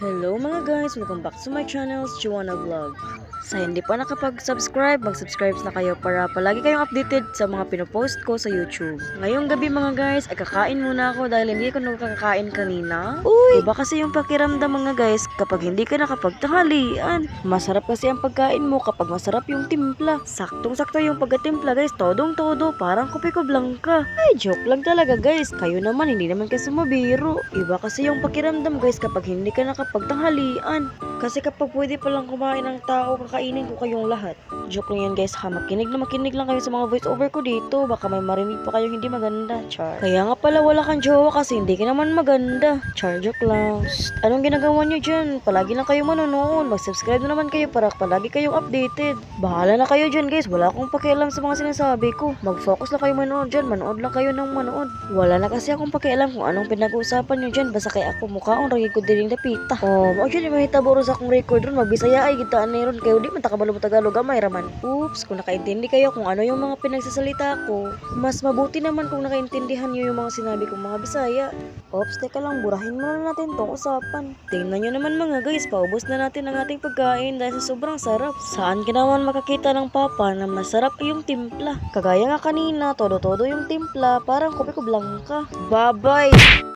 Hello mga guys! Welcome back to my channel, Juana Vlog. Sa hindi pa nakapag-subscribe, mag-subscribe na kayo para palagi kayong updated sa mga pinopost ko sa YouTube. Ngayong gabi mga guys, ay kakain muna ako dahil hindi ko nakakakain kanina. Uy! Iba kasi yung pakiramdam mga guys kapag hindi ka nakapagtanghalian. Masarap kasi ang pagkain mo kapag masarap yung timpla. Saktong-sakto yung pagkatimpla guys, todong-todo, parang kopi ko blanca. Ay, joke lang talaga guys. Kayo naman, hindi naman kasi sumabiro. Iba kasi yung pakiramdam guys kapag hindi ka nakapagtanghalian. Kasi kapag pwede palang kumain ng tao, kakainin ko kayong lahat. Joke lang yan guys ha, makinig lang kayo sa mga voice over ko dito. Baka may marinig pa kayong hindi maganda, char. Kaya nga pala wala kang jowa kasi hindi ka naman maganda. Char, joke lang. Shh, anong ginagawa nyo dyan? Palagi lang kayo manonood. Mag-subscribe na naman kayo para palagi kayong updated. Bahala na kayo dyan guys, wala akong pakialam sa mga sinasabi ko. Mag-focus lang kayo manood dyan, manood lang kayo ng manood. Wala na kasi akong pakialam kung anong pinag-uusapan nyo dyan. Basta kay ako mukhaong ragi ko din napita. Mao dyan yung mahitabo sa akong record ron, magbisaya ay gitaan na ron kayo di man takabalo mo Tagalog gamay raman. Oops, kung nakaintindi kayo kung ano yung mga pinagsasalita ko, mas mabuti naman kung nakaintindihan niyo yung mga sinabi kong mga Bisaya. Oops, teka lang, burahin muna natin tong usapan. Tingnan nyo naman mga guys, paubos na natin ang ating pagkain dahil sa sobrang sarap. Saan ka naman makakita ng papa na masarap yung timpla? Kagaya nga kanina, todo-todo yung timpla, parang kopi ko blanca. Bye-bye!